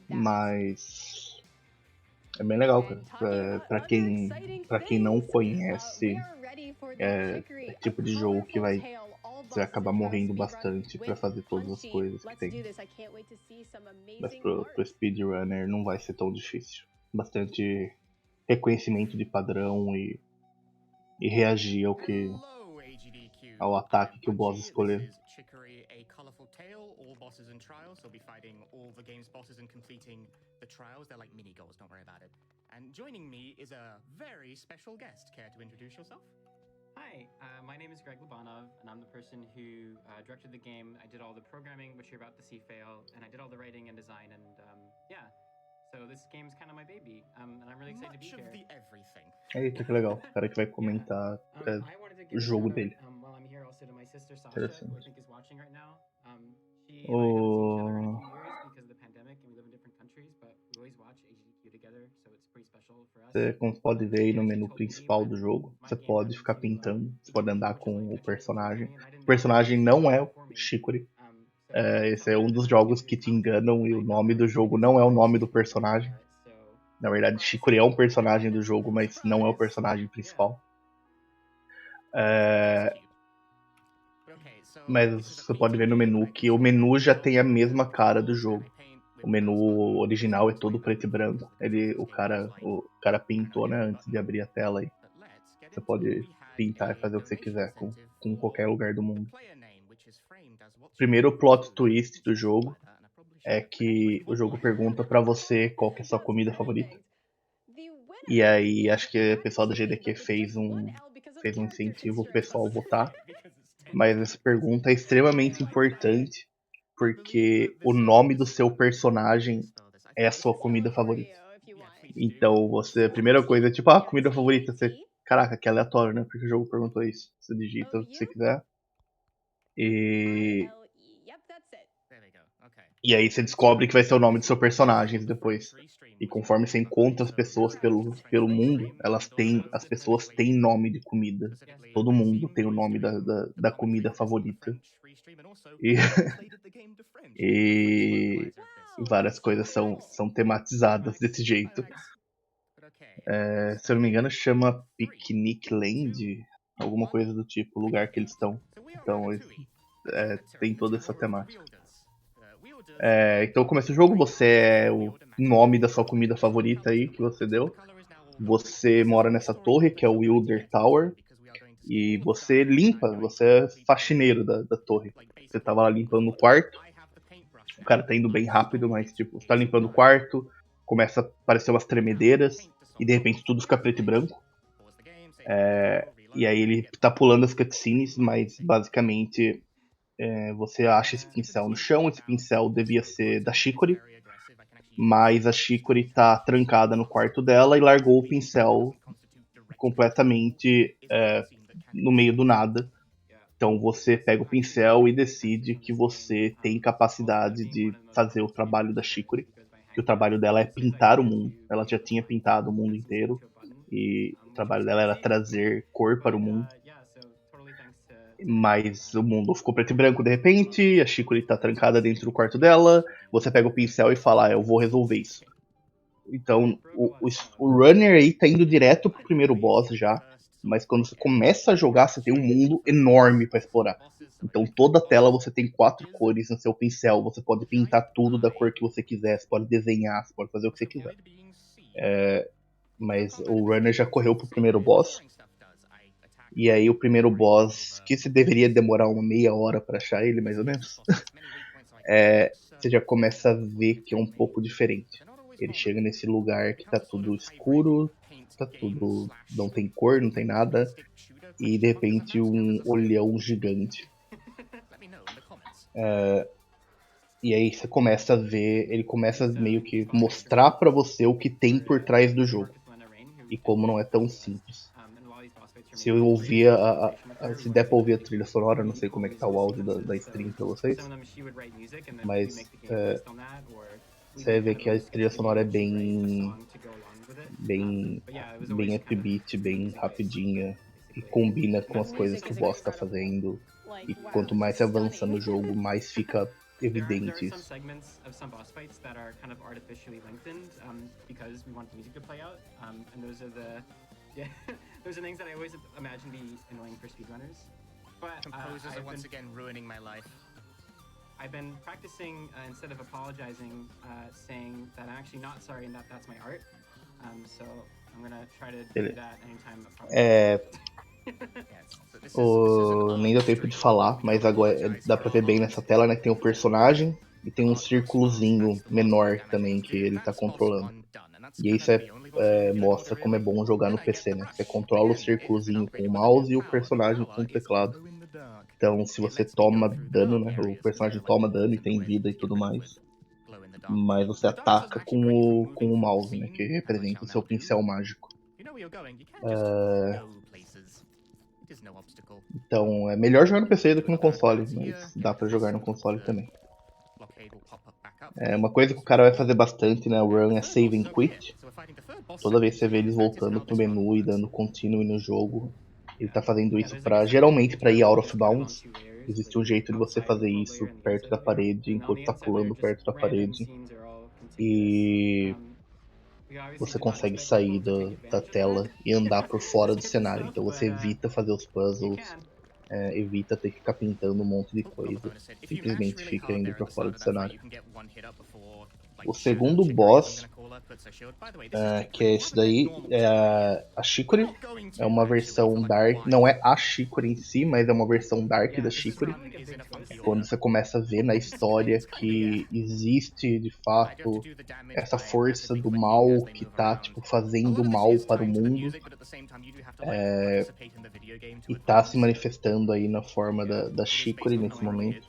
Mas é bem legal, cara. Pra quem não conhece, é tipo de jogo que você vai acabar morrendo bastante pra fazer todas as coisas que tem. Mas pro speedrunner não vai ser tão difícil. Bastante reconhecimento de padrão e reagir ao ataque que o boss escolher. Chicory, a colorful tale, all bosses and trials. So we'll be fighting all the game's bosses and completing the trials. They're like mini goals, don't worry about it. And joining me is a very special guest. Care to introduce yourself? Hi, my name is Greg Labanov, and I'm the person who directed the game. I did all the programming, which you're about to see fail, and I did all the writing and design, and yeah. So this game's kind of my baby, and I'm really excited to be here. Much of the everything. Eita, que legal. O cara que vai comentar o jogo dele. Interessante. Você, como pode ver aí no menu principal do jogo, você pode ficar pintando, você pode andar com o personagem. O personagem não é o Chicory. Esse é um dos jogos que te enganam e o nome do jogo não é o nome do personagem. Na verdade, Chicory é um personagem do jogo, mas não é o personagem principal. Mas você pode ver no menu que o menu já tem a mesma cara do jogo. O menu original é todo preto e branco. O cara pintou, né, antes de abrir a tela aí. Você pode pintar e fazer o que você quiser com qualquer lugar do mundo. O primeiro plot twist do jogo é que o jogo pergunta pra você qual que é a sua comida favorita. E aí acho que o pessoal da AGDQ fez um incentivo pro pessoal votar. Mas essa pergunta é extremamente importante porque o nome do seu personagem é a sua comida favorita. Então a primeira coisa é tipo, comida favorita. Caraca, que aleatório, né? Porque o jogo perguntou isso. Você digita o que você quiser. E aí você descobre que vai ser o nome do seu personagem depois. E conforme você encontra as pessoas pelo mundo, as pessoas têm nome de comida. Todo mundo tem o nome da comida favorita. E várias coisas são tematizadas desse jeito. Se eu não me engano, chama Picnic Land, alguma coisa do tipo, o lugar que eles estão. Então, tem toda essa temática. Então começa o jogo, você é o nome da sua comida favorita aí que você deu. Você mora nessa torre, que é o Wilder Tower. E você é faxineiro da torre. Você tava lá limpando o quarto. O cara tá indo bem rápido, mas tipo, você tá limpando o quarto, começa a aparecer umas tremedeiras, e de repente tudo fica preto e branco. E aí ele tá pulando as cutscenes, mas basicamente você acha esse pincel no chão. Esse pincel devia ser da Chicory, mas a Chicory tá trancada no quarto dela e largou o pincel completamente no meio do nada. Então você pega o pincel e decide que você tem capacidade de fazer o trabalho da Chicory, que o trabalho dela é pintar o mundo. Ela já tinha pintado o mundo inteiro e o trabalho dela era trazer cor para o mundo. Mas o mundo ficou preto e branco de repente, a Chicory tá trancada dentro do quarto dela, você pega o pincel e fala, eu vou resolver isso. Então o runner aí tá indo direto pro primeiro boss já, mas quando você começa a jogar, você tem um mundo enorme para explorar. Então toda a tela você tem 4 cores no seu pincel, você pode pintar tudo da cor que você quiser, você pode desenhar, você pode fazer o que você quiser. Mas o runner já correu pro primeiro boss. E aí o primeiro boss, que se deveria demorar uma meia hora para achar ele, mais ou menos, você já começa a ver que é um pouco diferente. Ele chega nesse lugar que tá tudo escuro, tá tudo, não tem cor, não tem nada, e de repente um olhão gigante. E aí você começa a ver, ele começa a meio que mostrar pra você o que tem por trás do jogo, e como não é tão simples. Se eu ouvir se der pra ouvir a trilha sonora, não sei como é que tá o áudio da stream pra vocês, mas você vê que a trilha sonora é bem upbeat, bem rapidinha, e combina com as coisas que o boss tá fazendo. E quanto mais você avança no jogo, mais fica evidente some isso. segments of some boss fights that are kind of artificially lengthened because we want the music to play out, and those are the those are things that I always imagine be annoying for speedrunners. But Composers are once again ruining my life. I've been practicing instead of apologizing, saying that I'm actually not sorry and that that's my art. So I'm gonna try to do that anytime. Nem deu tempo de falar, mas agora dá pra ver bem nessa tela, né? Que tem o personagem e tem um círculozinho menor também que ele tá controlando. E isso mostra como é bom jogar no PC, né? Você controla o círculozinho com o mouse e o personagem com o teclado. Então, se você toma dano, né? O personagem toma dano e tem vida e tudo mais. Mas você ataca com o mouse, né? Que representa o seu pincel mágico. Então, é melhor jogar no PC do que no console, mas dá pra jogar no console também. Uma coisa que o cara vai fazer bastante, né? O run é save and quit. Toda vez que você vê eles voltando pro menu e dando continue no jogo, ele tá fazendo isso geralmente para ir out of bounds. Existe um jeito de você fazer isso perto da parede, enquanto tá pulando perto da parede. E você consegue sair da tela e andar por fora do cenário. Então você evita fazer os puzzles, evita ter que ficar pintando um monte de coisa. Simplesmente fica indo pra fora do cenário. O segundo boss, que é esse daí, é a Chicory. É uma versão Dark, não é a Chicory em si, mas é uma versão Dark da Chicory. Quando você começa a ver na história que existe, de fato, essa força do mal que tá, tipo, fazendo mal para o mundo. E tá se manifestando aí na forma da Chicory nesse momento.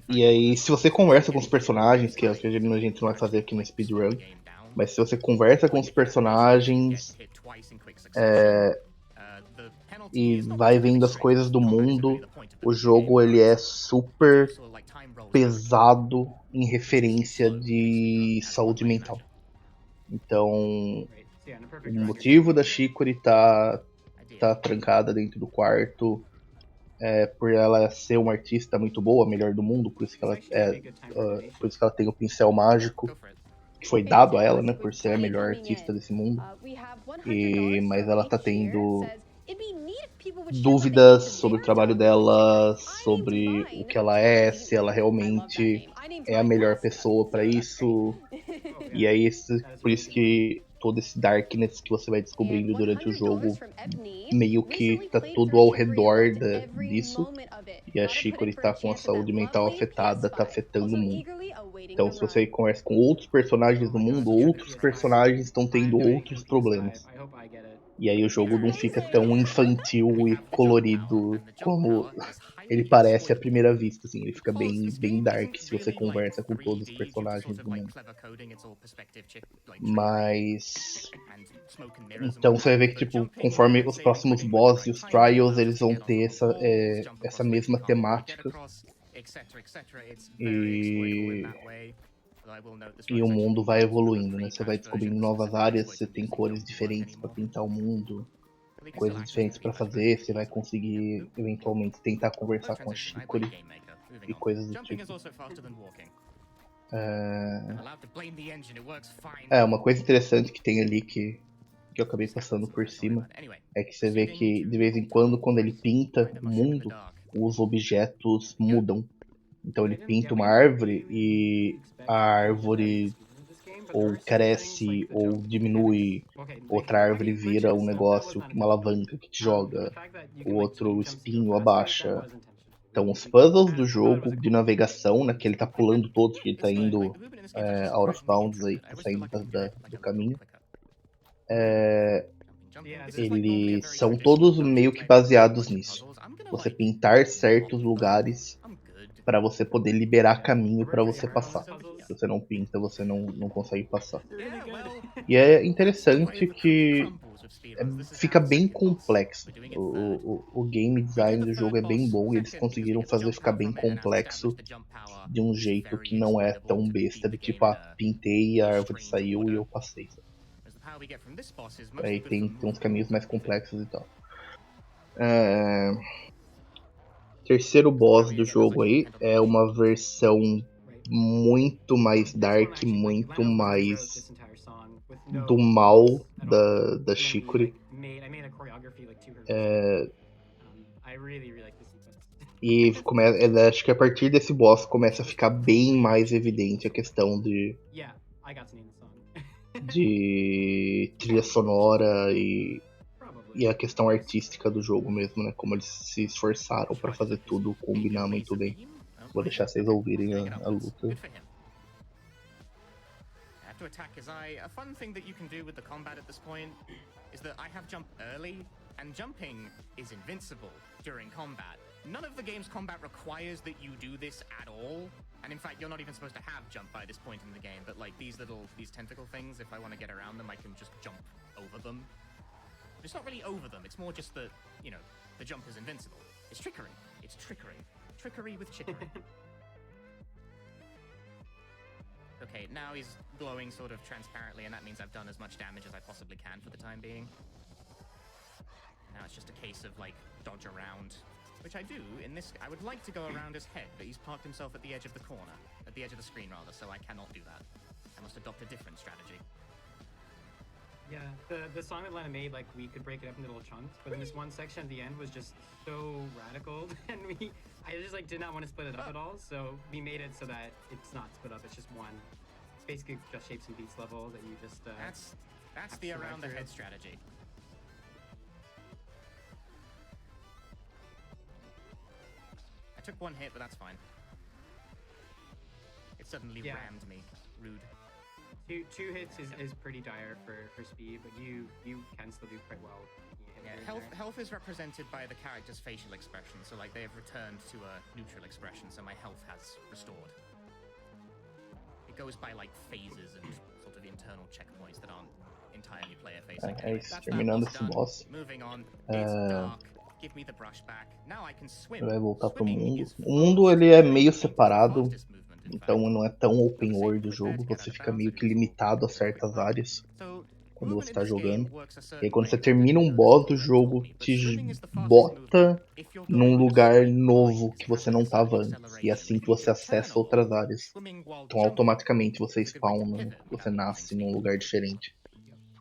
E aí, se você conversa com os personagens, que é o que a gente não vai fazer aqui no Speedrun, mas se você conversa com os personagens e vai vendo as coisas do mundo, o jogo ele é super pesado em referência de saúde mental. Então, o motivo da Chicory tá trancada dentro do quarto por ela ser uma artista muito boa, a melhor do mundo, por isso que ela tem o pincel mágico que foi dado a ela, né, por ser a melhor artista desse mundo. Mas ela tá tendo dúvidas sobre o trabalho dela, sobre o que ela é, se ela realmente é a melhor pessoa para isso. E aí por isso que todo esse darkness que você vai descobrindo durante o jogo meio que tá tudo ao redor disso. E a Chicory tá com a saúde mental afetada, tá afetando o mundo. Então, se você conversa com outros personagens do mundo, outros personagens estão tendo outros problemas. E aí o jogo não fica tão infantil e colorido como ele parece à primeira vista, assim. Ele fica bem dark se você conversa com todos os personagens do mundo. Mas... Então você vai ver que, tipo, conforme os próximos bosses e os trials, eles vão ter essa mesma temática. E o mundo vai evoluindo, né? Você vai descobrindo novas áreas, você tem cores diferentes para pintar o mundo, coisas diferentes para fazer, você vai conseguir eventualmente tentar conversar com a Chicory e coisas do tipo. Uma coisa interessante que tem ali que eu acabei passando por cima é que você vê que de vez em quando ele pinta o mundo, os objetos mudam. Então ele pinta uma árvore e a árvore ou cresce ou diminui, outra árvore vira um negócio, uma alavanca que te joga, o outro espinho abaixa. Então os puzzles do jogo de navegação, né, que ele tá pulando todos, que ele tá indo out of bounds aí, tá saindo do caminho, eles são todos meio que baseados nisso. Você pintar certos lugares para você poder liberar caminho para você passar. Se você não pinta, você não consegue passar. E é interessante que fica bem complexo. O game design do jogo é bem bom e eles conseguiram fazer ficar bem complexo de um jeito que não é tão besta, de tipo, pintei, a árvore saiu e eu passei. Aí tem uns caminhos mais complexos e tal. Terceiro boss do jogo aí é uma versão muito mais dark, muito mais do mal da Chicory. E acho que a partir desse boss começa a ficar bem mais evidente a questão de trilha sonora e a questão artística do jogo mesmo, né? Como eles se esforçaram pra fazer tudo combinar muito bem. Vou deixar vocês ouvirem a luta. To attack his eye, a fun thing that you can do with the combat at this point is that I have jump early, and jumping is invincible during combat. None of the game's combat requires that you do this at all, and in fact you're not even supposed to have jump by this point in the game, but like these tentacle things, if I want to get around them, I can just jump over them. It's not really over them, it's more just that, you know, the jump is invincible. It's trickery. It's trickery. Trickery with chicory. Okay, now he's glowing sort of transparently, and that means I've done as much damage as I possibly can for the time being. Now it's just a case of, like, dodge around, which I do in this. I would like to go around his head, but he's parked himself at the edge of the corner, at the edge of the screen rather, so I cannot do that. I must adopt a different strategy. Yeah, the song that Lena made, like, we could break it up into little chunks, but in this one section at the end was just so radical, and I just, like, did not want to split it up at all, so we made it so that it's not split up, it's just one. It's basically just shapes and beats level that you just, That's the around the head strategy. I took one hit, but that's fine. It suddenly rammed me. Rude. Two hits is pretty dire for speed, but you can still do quite well. Yeah, health is represented by the character's facial expression, so like they have returned to a neutral expression, so my health has restored. It goes by like phases and sort of internal checkpoints that aren't entirely player facing. Terminando esse boss. Moving on. It's dark. Give me the brush back. Now I can swim. Vai voltar pro mundo. O mundo ele é meio separado. Então não é tão open world o jogo, você fica meio que limitado a certas áreas quando você está jogando. E aí quando você termina um boss do jogo, te bota num lugar novo que você não estava antes. E é assim que você acessa outras áreas. Então automaticamente você spawna, você nasce num lugar diferente.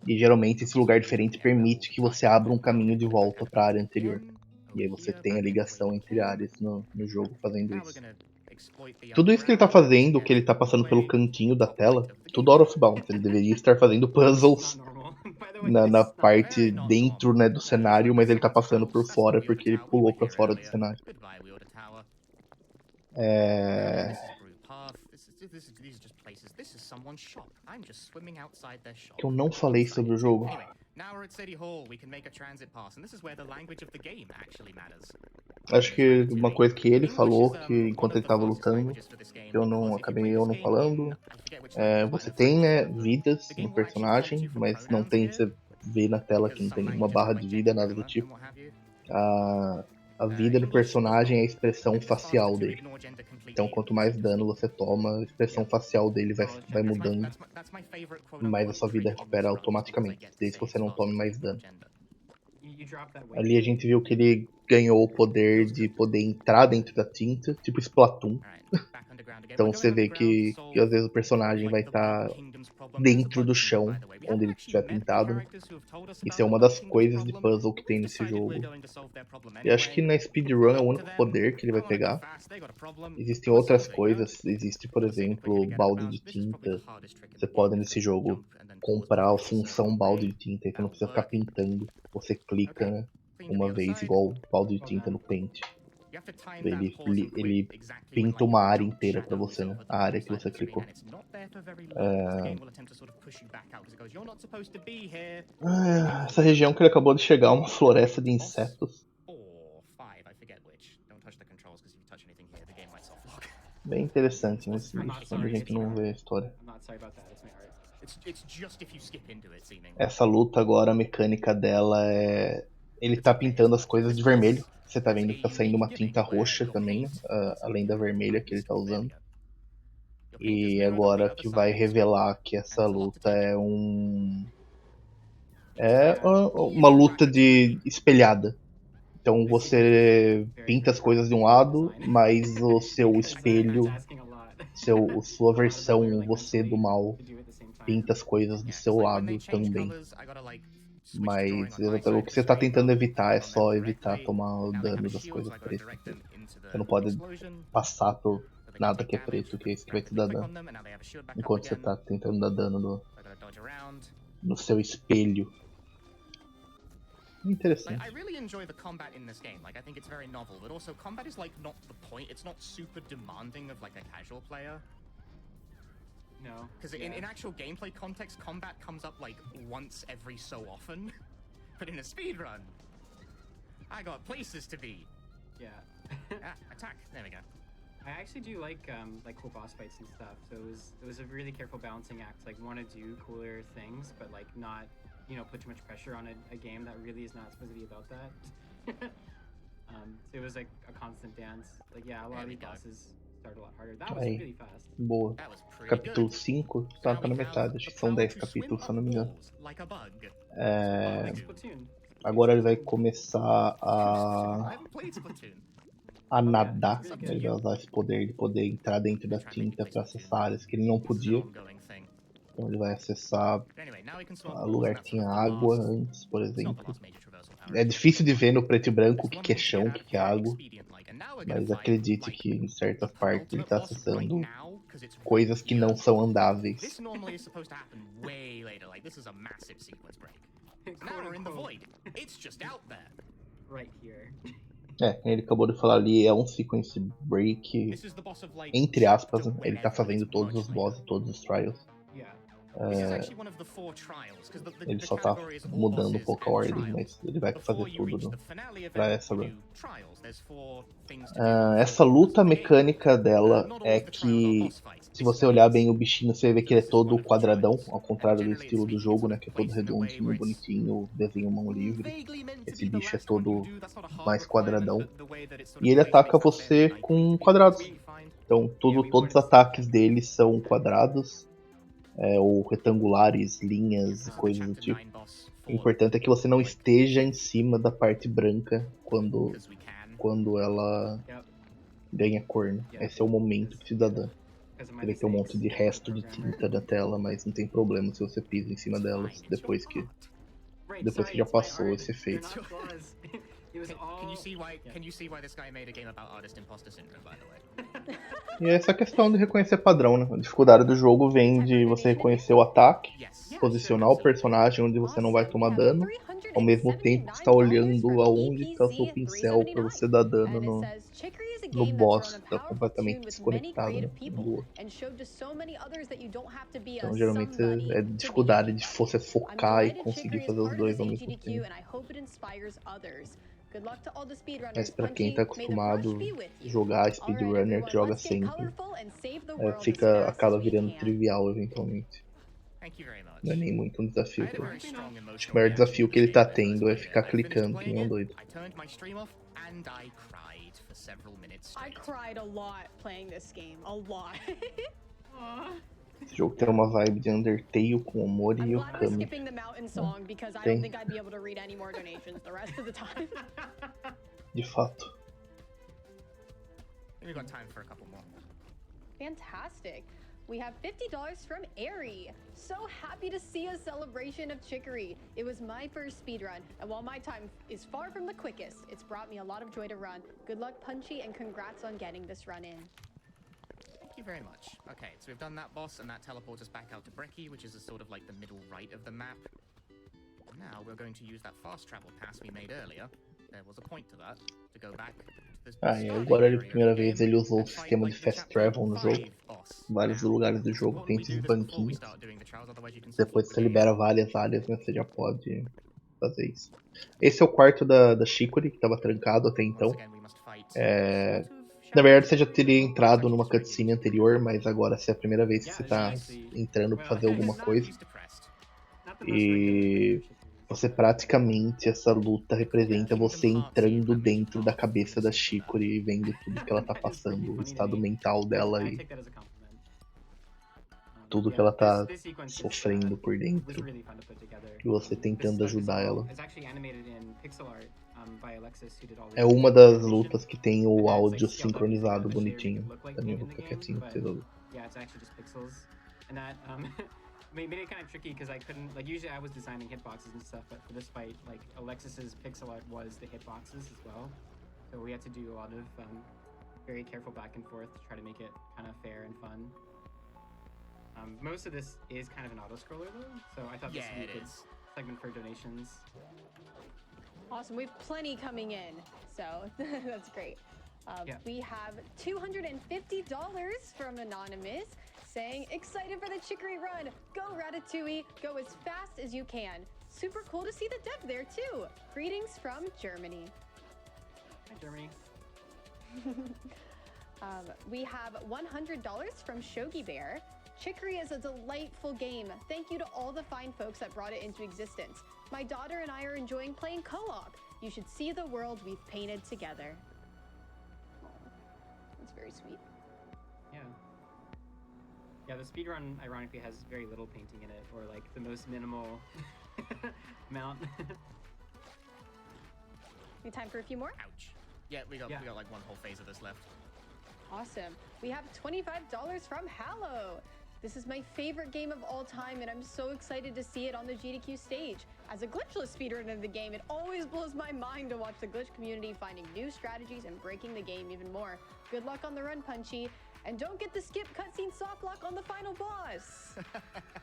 E geralmente esse lugar diferente permite que você abra um caminho de volta para a área anterior. E aí você tem a ligação entre áreas no jogo fazendo isso. Tudo isso que ele tá fazendo, que ele tá passando pelo cantinho da tela, tudo out of bounds. Ele deveria estar fazendo puzzles na parte dentro, né, do cenário, mas ele tá passando por fora porque ele pulou pra fora do cenário. Que eu não falei sobre o jogo. Acho que uma coisa que ele falou, que enquanto ele tava lutando, eu não falando, você tem, né, vidas no personagem, mas não tem, você vê na tela que não tem nenhuma barra de vida, nada do tipo. A vida do personagem é a expressão facial dele. Então quanto mais dano você toma, a expressão facial dele vai mudando, mas a sua vida recupera automaticamente, desde que você não tome mais dano. Ali a gente viu que ele ganhou o poder de poder entrar dentro da tinta, tipo Splatoon. Então você vê que às vezes o personagem vai estar dentro do chão, onde ele estiver pintado. Né? Isso é uma das coisas de puzzle que tem nesse jogo. E acho que na speedrun é o único poder que ele vai pegar. Existem outras coisas, existe, por exemplo, balde de tinta. Você pode nesse jogo comprar a função balde de tinta, então não precisa ficar pintando. Você clica, né, uma vez, igual balde de tinta no Paint. Ele pinta uma área inteira pra você, né? A área que você clicou. Essa região que ele acabou de chegar é uma floresta de insetos. Bem interessante, mas quando a gente não vê a história. Essa luta agora, a mecânica dela é... Ele tá pintando as coisas de vermelho. Você tá vendo que tá saindo uma tinta roxa também, né? Além da vermelha que ele tá usando. E agora que vai revelar que essa luta é uma luta de espelhada. Então você pinta as coisas de um lado, mas o seu espelho, sua versão, você do mal, pinta as coisas do seu lado também. Mas o que você tá tentando evitar é só evitar tomar o dano das coisas pretas. Você não pode passar por nada que é preto, que é isso que vai te dar dano. Enquanto você tá tentando dar dano no seu espelho. Interessante. Like, I really enjoy the combat in this game. Like, I think it's very novel, but also combat is like not the point. It's not super demanding of like a casual player. No. Because in actual gameplay context, combat comes up like once every so often. But in a speedrun, I got places to be. Yeah. Attack. There we go. I actually do like cool boss fights and stuff. So it was a really careful balancing act. Like, want to do cooler things, but like not, you know, put too much pressure on a game that really is not supposed to be about that. So it was like a constant dance. Like, yeah, a lot of these bosses start a lot harder. That was really fast. Boa. Capítulo 5 tá na metade, acho que são 10 capítulos, se eu não me engano. Agora ele vai começar a nadar. Ele vai usar esse poder de poder entrar dentro da tinta para acessar áreas que ele não podia. Então ele vai acessar o lugar que tinha água antes, por exemplo. É difícil de ver no preto e branco o que é chão, o que é água. Mas acredite que em certas partes ele está acessando coisas que não são andáveis. Ele acabou de falar ali, é um sequence break, entre aspas, ele tá fazendo todos os bosses, todos os trials. Ele só tá mudando um pouco a ordem, mas ele vai fazer tudo pra essa run. Essa luta mecânica dela é que, se você olhar bem o bichinho, você vê que ele é todo quadradão, ao contrário do estilo do jogo, né, que é todo redondinho, bonitinho, desenho mão livre. Esse bicho é todo mais quadradão. E ele ataca você com quadrados. Então todos os ataques dele são quadrados. Ou retangulares, linhas e coisas do tipo. O importante é que você não esteja em cima da parte branca quando ela ganha cor, né? Esse é o momento que te dá dano. Você vê que tem um monte de resto de tinta na tela, mas não tem problema se você pisa em cima delas depois que já passou esse efeito. Can you see why this guy made a game about artist imposter syndrome, by the way? E essa questão de reconhecer padrão, né? A dificuldade do jogo vem de você reconhecer o ataque, posicionar o personagem onde você não vai tomar dano, ao mesmo tempo que está olhando aonde está o seu pincel para você dar dano no boss, está completamente desconectado, né? Então geralmente é dificuldade de você focar e conseguir fazer os dois ao mesmo tempo. Mas pra quem tá acostumado a jogar speedrunner, que joga sempre, acaba virando trivial eventualmente. Não é nem muito um desafio. Acho que o maior desafio que ele tá tendo é ficar clicando que nem um doido. Esse jogo tem uma vibe de Undertale com humor e Okami. Tem. De fato. Fantastic. We have $50 from Airy. So happy to see a celebration of Chicory. It was my first speedrun, and while my time is far from the quickest, it's brought me a lot of joy to run. Good luck, Punchy, and congrats on getting this run in. Thank you very much. Okay, so we've done that boss, and that teleports us back out to Brecky, which is sort of like the middle right of the map. Now we're going to use that fast travel pass we made earlier. There was a point to that, to go back to this. E agora pela primeira vez ele usou o sistema de fast travel no jogo. Vários lugares do jogo tem esses banquinhos. Depois você libera várias áreas, né, você já pode fazer isso. Esse é o quarto da Chicory, que estava trancado até então. Na verdade você já teria entrado numa cutscene anterior, mas agora essa é a primeira vez que você está entrando para fazer alguma coisa. E você praticamente, essa luta representa você entrando dentro da cabeça da Chicory e vendo tudo que ela tá passando, o estado mental dela tudo que ela tá sofrendo por dentro. E você tentando ajudar ela. É uma das lutas que tem o áudio sincronizado bonitinho. Também vou ficar quietinho pra vocês ouvirem. Yeah, it's actually just pixels. And that made it kind of tricky because I couldn't, like, usually I was designing hitboxes and stuff, but for this fight, like, Alexis's pixel art was the hitboxes as well. So we had to do a lot of very careful back and forth to try to make it kind of fair and fun. Most of this is kind of an auto-scroller though, so I thought this would be a good segment for donations. Awesome, we have plenty coming in, so that's great. We have $250 from Anonymous saying, excited for the Chicory run. Go Ratatouille, go as fast as you can. Super cool to see the dev there too. Greetings from Germany. Hi, Germany. We have $100 from Shogi Bear. Chicory is a delightful game. Thank you to all the fine folks that brought it into existence. My daughter and I are enjoying playing co-op. You should see the world we've painted together. That's very sweet. Yeah. Yeah, the speedrun ironically has very little painting in it, or like the most minimal amount. Need time for a few more? Ouch. Yeah, we got like one whole phase of this left. Awesome. We have $25 from Hallow. This is my favorite game of all time, and I'm so excited to see it on the GDQ stage. As a glitchless speedrunner of the game, it always blows my mind to watch the glitch community finding new strategies and breaking the game even more. Good luck on the run, Punchy. And don't get the skip cutscene soft lock on the final boss.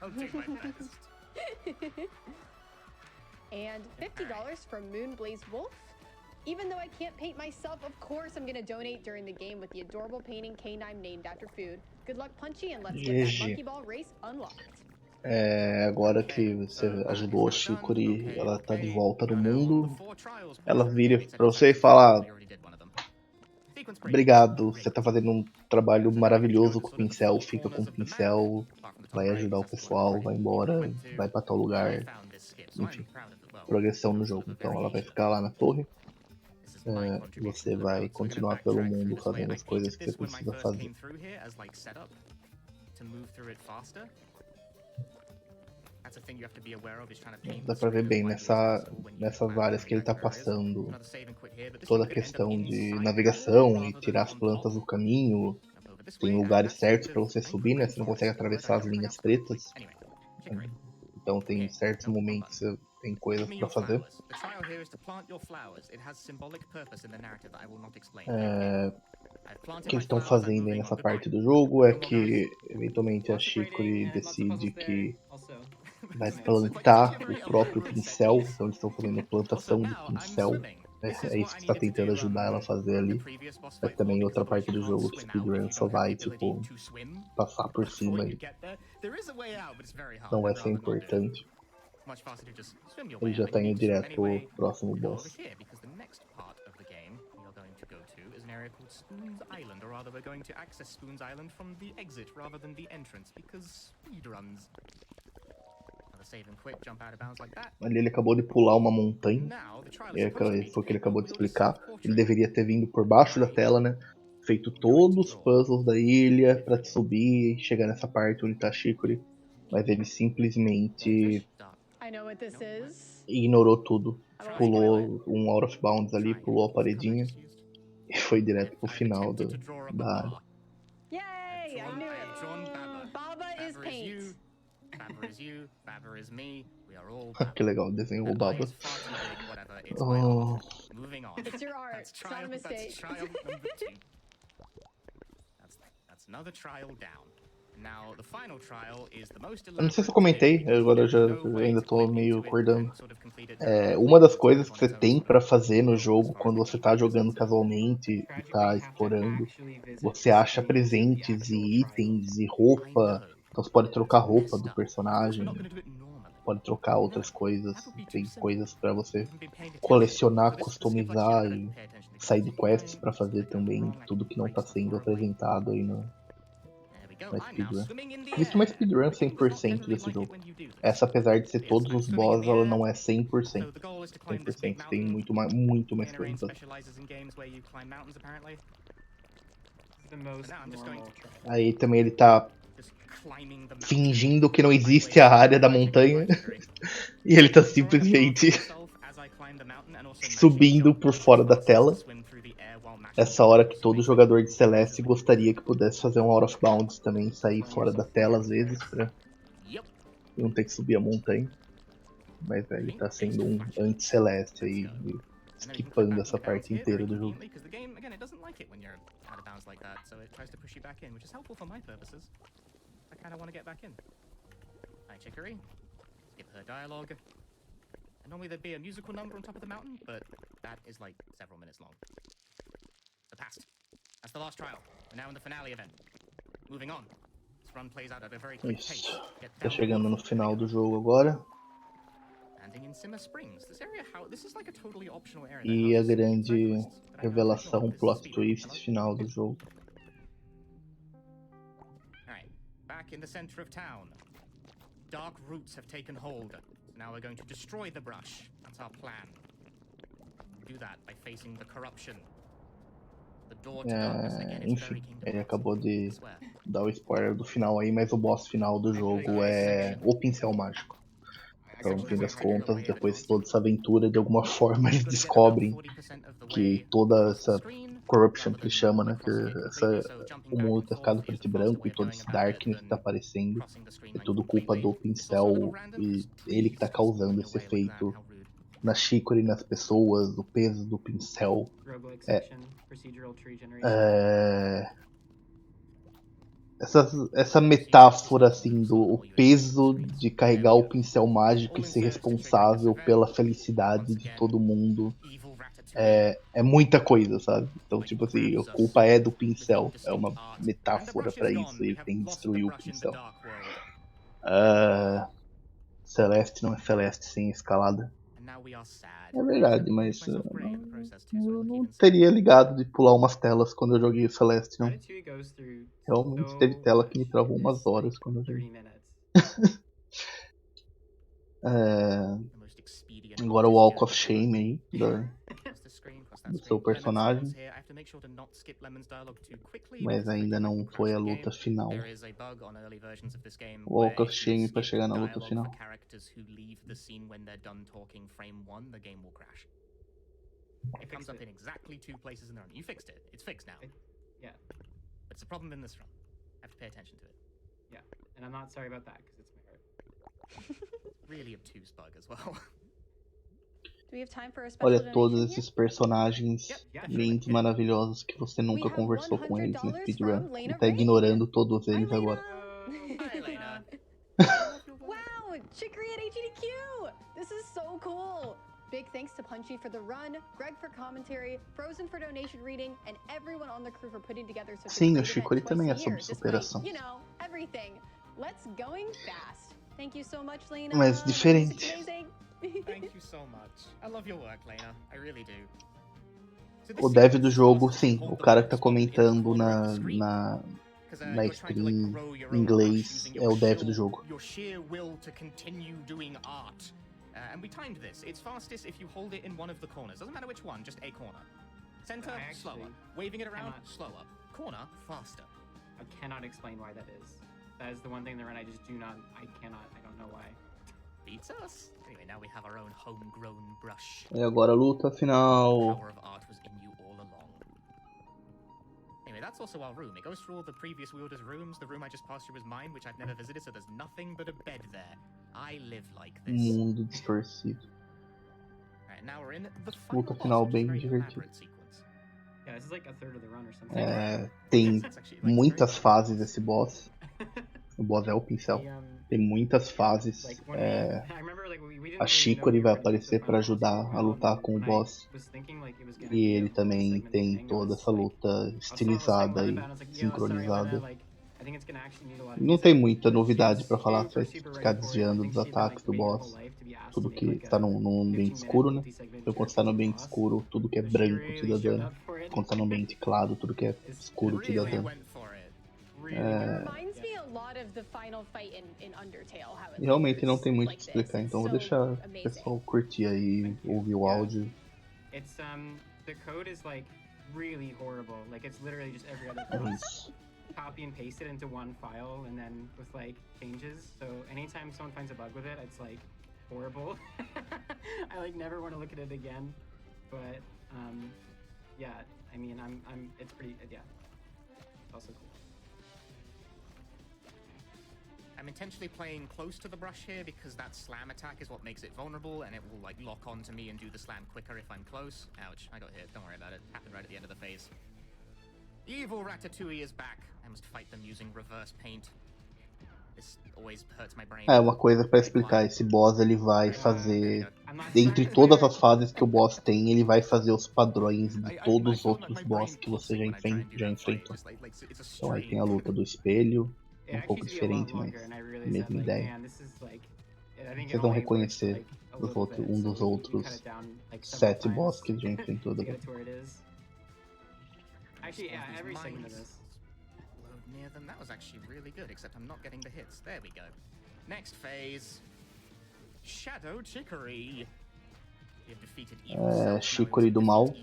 I'll do my best. And $50 from Moonblaze Wolf. Even though I can't paint myself, of course I'm gonna donate during the game with the adorable painting K9 named after food. Good luck, Punchy, and let's get that Monkey Ball race unlocked. Agora que você ajudou a Chicory, ela tá de volta no mundo. Ela vira pra você e fala: obrigado, você tá fazendo um trabalho maravilhoso com o pincel, fica com o pincel, vai ajudar o pessoal, vai embora, vai pra tal lugar. Enfim, progressão no jogo. Então ela vai ficar lá na torre. Você vai continuar pelo mundo fazendo as coisas que você precisa fazer. Dá pra ver bem nessas áreas que ele tá passando, toda a questão de navegação e tirar as plantas do caminho. Tem lugares certos pra você subir, né? Você não consegue atravessar as linhas pretas. Então tem certos momentos que você tem coisas pra fazer. O que eles estão fazendo aí nessa parte do jogo é que eventualmente a Chicory decide que vai plantar o próprio pincel. Então eles estão fazendo a plantação do pincel. É isso que está tentando ajudar ela a fazer ali. Mas também outra parte do jogo que Speedrun só vai, tipo, passar por cima e não vai ser importante. Ele já tá indo direto pro próximo boss. Ali ele acabou de pular uma montanha. Foi o que ele acabou de explicar. Ele deveria ter vindo por baixo da tela, né? Feito todos os puzzles da ilha pra subir e chegar nessa parte onde tá a Chicory. Mas ele simplesmente ignorou tudo. Pulou um out of bounds ali, pulou a paredinha e foi direto pro final da área. Yay! I knew it! Baba is paint. Que legal, desenhou o Baba. Oh. It's your art, it's not a mistake. Eu não sei se eu comentei, agora eu ainda tô meio acordando. Uma das coisas que você tem pra fazer no jogo quando você tá jogando casualmente e tá explorando, você acha presentes e itens e roupa. Então você pode trocar a roupa do personagem, pode trocar outras coisas, tem coisas pra você colecionar, customizar e side quests pra fazer também, tudo que não tá sendo apresentado aí na speedrun. Existe uma speedrun 100% desse jogo. Essa, apesar de ser todos os boss, ela não é 100%. 100% tem muito mais coisa. Aí também ele tá fingindo que não existe a área da montanha. E ele tá simplesmente subindo por fora da tela. Essa hora que todo jogador de Celeste gostaria que pudesse fazer um out of bounds também, sair fora da tela às vezes, pra não ter que subir a montanha. Mas ele tá sendo um anti-Celeste aí, skipando essa parte inteira do jogo. Chicory, skip her dialogue. And normally there'd be a musical number on top of the mountain, but that is like several minutes long. So passed. That's the last trial. We're now in the finale event. Moving on. This run plays out at a very quick pace. Tá chegando no final do jogo agora. E a grande revelação, plot twist final do jogo. Alright, back in the center of town. Dark roots have taken hold. Now we're going to destroy the brush. That's our plan. Do that by facing the corruption. The door to darkness again is very Enfim, ele acabou de dar o spoiler do final aí, mas o boss final do jogo é o pincel mágico. Então, no fim das contas, depois de toda essa aventura, de alguma forma eles descobrem que toda essa corruption que chama, né, que o mundo tá ficado preto e branco e todo esse darkness que tá aparecendo é tudo culpa do pincel e ele que tá causando esse efeito na Chicory, nas pessoas, o peso do pincel. Essa metáfora assim do peso de carregar o pincel mágico e ser responsável pela felicidade de todo mundo é muita coisa, sabe? Então, tipo assim, a culpa é do pincel, é uma metáfora pra isso, ele tem que destruir o pincel. Celeste não é Celeste sem escalada. É verdade, mas eu não teria ligado de pular umas telas quando eu joguei o Celeste, não. Realmente teve tela que me travou umas horas quando eu joguei. Agora o Walk of Shame aí, do seu personagem. Mas ainda não foi a luta final. O Walk of Shame pra chegar na luta final. It comes up in exactly 2 places in the run. You fixed it. It's fixed now. Yeah. But it's a problem in this run. I have to pay attention to it. Yeah, and I'm not sorry about that because it's my hurt. Really obtuse bug as well. Do we have time for a special Olha donation todos here? esses personagens lindos, maravilhosos que você nunca conversou com eles no speedrun e tá ignorando todos eles agora. Hi, Lena. Wow, Chicory at AGDQ! This is so cool! Big thanks to Punchy for the run, Greg for commentary, Frozen for donation reading, and everyone on the crew for putting together such Sim, a o great Chicory event também é twice a sobre year, superação. despite, you know, everything. Let's going fast. Thank you so much, Lena. Mas diferente. It's amazing. Thank you so much. I love your work, Lena. I really do. O dev do jogo, sim, o cara que tá comentando na stream em inglês é o dev do jogo. Your sheer will to continue doing art. And we timed this. It's fastest if you hold it in one of the corners. Doesn't matter which one, just a corner. Center, slower. Waving it around, slower. Corner, faster. I cannot explain why that is. That is the one thing in the run I just do not, I don't know why. Beats us. Anyway, now we have our own homegrown brush. E agora a luta final. The power of art was in you all along. Anyway, that's also our room. It goes through all the previous wielder's rooms. The room I just passed through is mine, which I've never visited, so there's nothing but a bed there. I live like this. Mundo distorcido. Right, now we're in the final Luta boss, final which is a bem very divertida. elaborate sequence. Yeah, this is like a third of the run or something. Tem muitas fases esse boss. O boss é o pincel. Tem muitas fases. A Chicory vai aparecer para ajudar a lutar com o boss. E ele também tem toda essa luta estilizada e sincronizada. Não tem muita novidade para falar, você vai ficar desviando dos ataques do boss. Tudo que está num ambiente escuro, né? Então quando está no ambiente escuro, tudo que é branco te dá dano. Quando está no ambiente claro, tudo que é escuro te dá dano. E realmente não tem muito o que explicar, então vou deixar o pessoal curtir aí, ouvir o áudio. The code is like really horrible. Like it's literally just every other É class. isso. copy and paste it into one file and then with like changes. So anytime someone finds a bug with it, it's like horrible. I like never want to look at it again. But yeah, I mean, it's pretty, yeah, it's also cool. I'm intentionally playing close to the brush here because that slam attack is what makes it vulnerable, and it will like lock onto me and do the slam quicker if I'm close. Ouch, I got hit, don't worry about it. Happened right at the end of the phase. Evil Ratatouille is back. I must fight them using reverse paint. This always hurts my brain. Uma coisa pra explicar, esse boss ele vai fazer, dentre todas as fases que o boss tem, ele vai fazer os padrões de todos os outros boss que você já enfrentou. Então aí tem a luta do espelho, pouco diferente, mas mesma ideia. Vocês vão reconhecer um dos outros 7 boss que já enfrentou. Actually, yeah, every segment of this. Near them, that was actually really good, except I'm not getting the hits. There we go. Next phase. Shadow Chicory. Chicory do mal.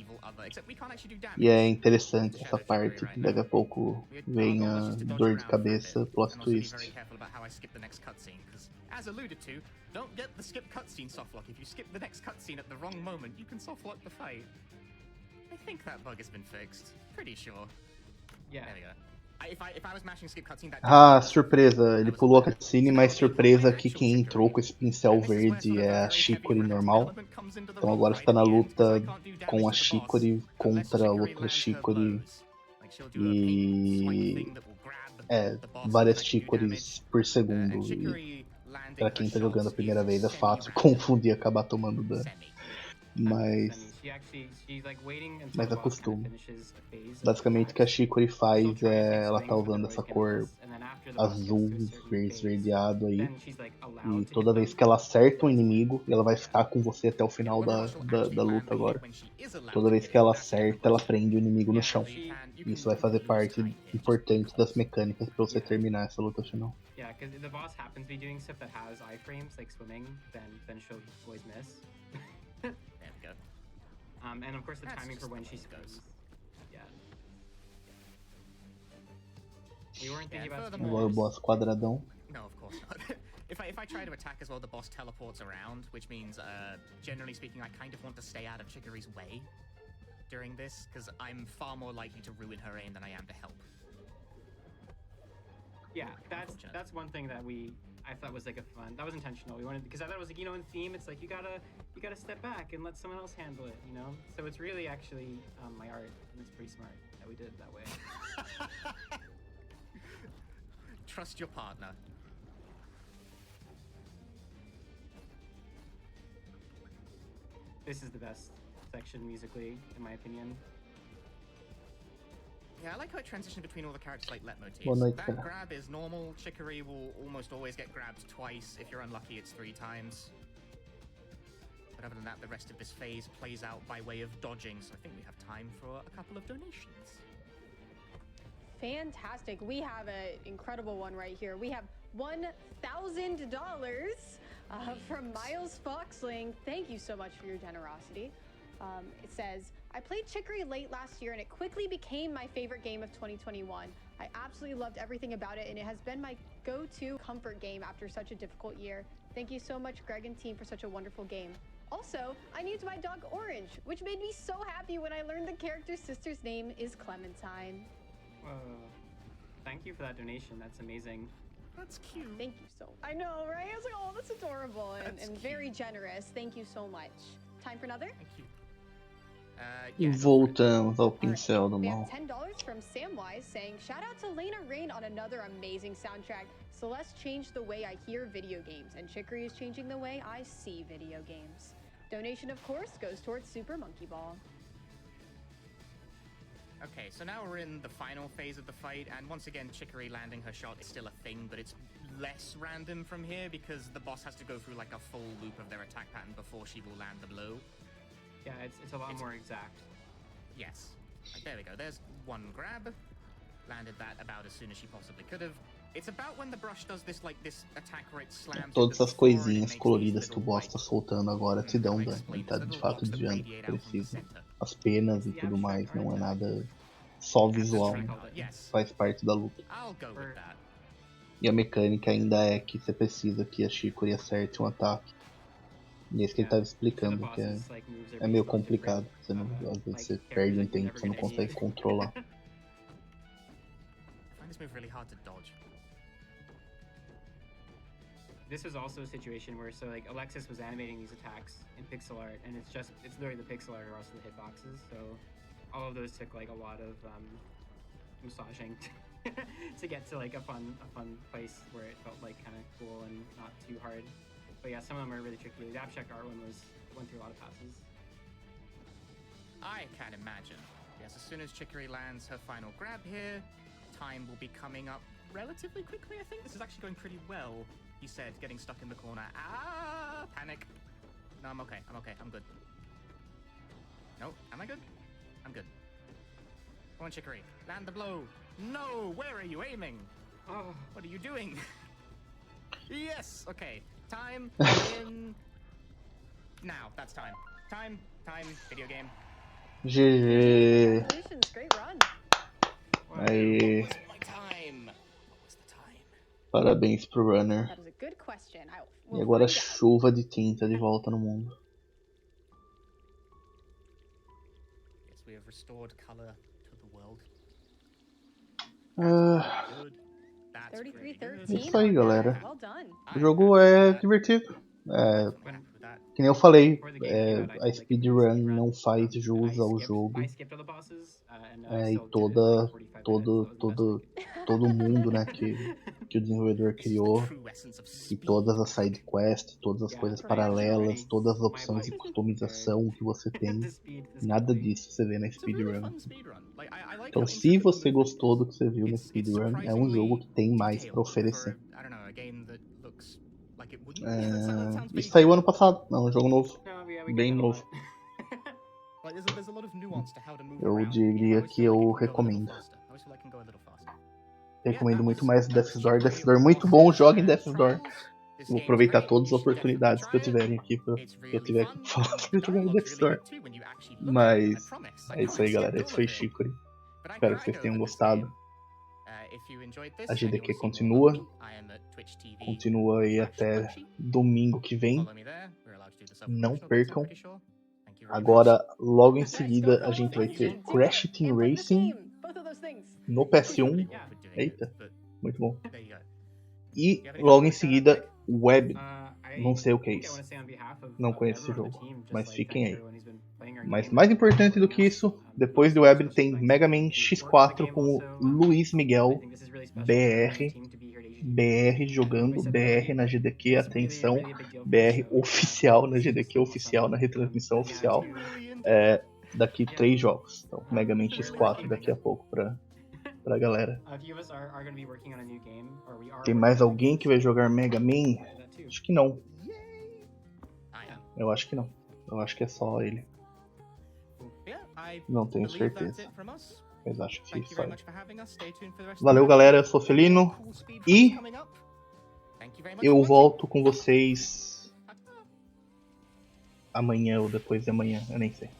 E é interessante essa parte, que daqui a pouco vem a dor de cabeça, plot twist. As alluded to, don't get the skip cutscene softlock. If you skip the next cutscene at the wrong moment, you can softlock the fight. I think that bug has been fixed. Pretty sure. Yeah. There we go. If I was mashing skip cutscene, that Surpresa, ele pulou a cutscene, mas surpresa que quem entrou com esse pincel verde é a Chicory normal. Então agora está na luta com a Chicory contra a outra Chicory. E várias Chicorys por segundo. E pra quem tá jogando a primeira vez é fácil confundir e acabar tomando dano. Mas acostuma. Basicamente o que a Chicory faz é ela tá usando essa cor azul, esverdeado aí. E toda vez que ela acerta um inimigo, ela vai ficar com você até o final da luta agora. Toda vez que ela acerta, ela prende o inimigo no chão. Isso vai fazer parte importante das mecânicas pra você terminar essa luta final. Yeah, because the boss happens to be doing stuff that has iframes, like swimming, then she'll always miss. And of course the timing for when she goes. Yeah. We weren't thinking about O boss quadradão. No, of course not. If I try to attack as well, the boss teleports around, which means, generally speaking, I kind of want to stay out of Chicory's way during this, because I'm far more likely to ruin her aim than I am to help. Yeah, that's one thing that I thought was like a fun. That was intentional. We wanted, because I thought it was like, you know, in theme, it's like you gotta step back and let someone else handle it, you know. So it's really actually my art, and it's pretty smart that we did it that way. Trust your partner. This is the best section musically, in my opinion. Yeah, I like how it transitioned between all the characters like leitmotifs. That grab is normal. Chicory will almost always get grabbed twice. If you're unlucky, it's 3 times. But other than that, the rest of this phase plays out by way of dodging, so I think we have time for a couple of donations. Fantastic. We have an incredible one right here. We have $1,000 from Miles Foxling. Thank you so much for your generosity. It says, I played Chicory late last year and it quickly became my favorite game of 2021. I absolutely loved everything about it and it has been my go-to comfort game after such a difficult year. Thank you so much, Greg and team, for such a wonderful game. Also, I named my dog Orange, which made me so happy when I learned the character's sister's name is Clementine. Thank you for that donation. That's amazing. That's cute. Thank you so much. I know, right? I was like, oh, that's adorable and very generous. Thank you so much. Time for another? Thank you. Voltamos ao pincel do We mal. have $10 from Samwise saying, shout out to Lena Rain on another amazing soundtrack. Celeste changed the way I hear video games, and Chicory is changing the way I see video games. Donation, of course, goes towards Super Monkey Ball. Okay, so now we're in the final phase of the fight, and once again, Chicory landing her shot is still a thing, but it's less random from here because the boss has to go through like a full loop of their attack pattern before she will land the blow. Yeah, it's a lot more exact. Yes. There we go. There's one grab. Landed that about as soon as she possibly could have. It's about when the brush does this attack where it slams. Todas as coisinhas coloridas que o boss tá soltando agora te dão dano. Ele tá de fato desviando o que precisa. As penas e tudo mais não é nada só visual, né? Faz parte da luta. I'll go with that. E a mecânica ainda é que você precisa que a Chicory acerte um ataque. E é isso que ele tava explicando, que é meio complicado. Você não, às vezes você perde um tempo, você não consegue controlar. I find this move really hard to dodge. This was also a situation where, so like Alexis was animating these attacks in pixel art, and it's literally the pixel art or also the hitboxes. So all of those took like a lot of massaging to get to like a fun place where it felt like kind of cool and not too hard. But yeah, some of them are really tricky. The abstract art one went through a lot of passes. I can't imagine. Yes, as soon as Chicory lands her final grab here, time will be coming up relatively quickly, I think. This is actually going pretty well, he said, getting stuck in the corner. Ah, panic. No, I'm okay, I'm good. No, am I good? I'm good. Come on, Chicory, land the blow. No, where are you aiming? Oh, What are you doing? Yes, okay. Time in... Now, that's time. Time, video game. GG. Congratulations, great run. Aí, What was my time? What was the time? parabéns pro runner. That is a good question. E agora chuva de tinta de volta no mundo. Yes, we have restored color to the world. Ah, Good. That's pretty 33-13. good. Isso aí, galera. Well done. o jogo é divertido. É, I'm happy with that. que nem eu falei, before the game came out, I a did, like, a speedrun speedrun. não faz I jus ao jogo. skipped all the bosses, and É, I e still did it in, like, 45 minutes. That was the best todo mundo, né, que o desenvolvedor This is the criou, true essence of e speed. todas as side quests, todas as Yeah, coisas pretty much paralelas, already. todas as opções de My life customização que você tem, The speed, this nada gameplay. disso você vê na It's a really speedrun. fun speedrun. Like, I like Então, how se intricate você the movement gostou do is. que você viu na It's speedrun, é um jogo que tem mais pra detailed oferecer. for, I don't know, a game that looks like it wouldn't. É, That sounds isso vague. saiu ano passado, é um jogo novo. No, yeah, we Bem get that a novo. lot. Like, there's a lot of nuance to how to move Eu around. diria I always que feel like eu it can go a little recomendo. faster. I always feel like it can go a little faster. Recomendo muito mais Death's Door. Death's Door é muito bom, joguem Death's Door. Vou aproveitar todas as oportunidades que eu tiverem aqui, que eu tiver que falar sobre jogar Death's Door. Mas é isso aí, galera. Esse foi Chicory. Espero que vocês tenham gostado. A GDQ continua. Continua aí até domingo que vem. Não percam. Agora, logo em seguida, a gente vai ter Crash Team Racing no PS1. Eita, muito bom. E logo em seguida, Web. Não sei o que é isso. Não conheço esse jogo, mas fiquem aí. Mas mais importante do que isso, depois do Web tem Mega Man X4 com o Luiz Miguel BR jogando, BR na GDQ, atenção, BR oficial na GDQ, oficial na retransmissão oficial. Daqui 3 jogos. Então, Mega Man X4 daqui a pouco pra galera. Tem mais alguém que vai jogar Mega Man? Acho que não. Eu acho que não. Eu acho que é só ele. Não tenho certeza. Mas acho que é isso aí. Valeu, galera. Eu sou Felino. E eu volto com vocês amanhã ou depois de amanhã. Eu nem sei.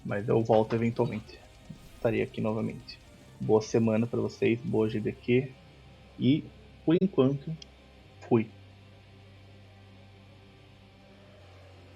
Mas eu volto eventualmente. Estarei aqui novamente. Boa semana pra vocês. Boa GDQ. E, por enquanto, fui.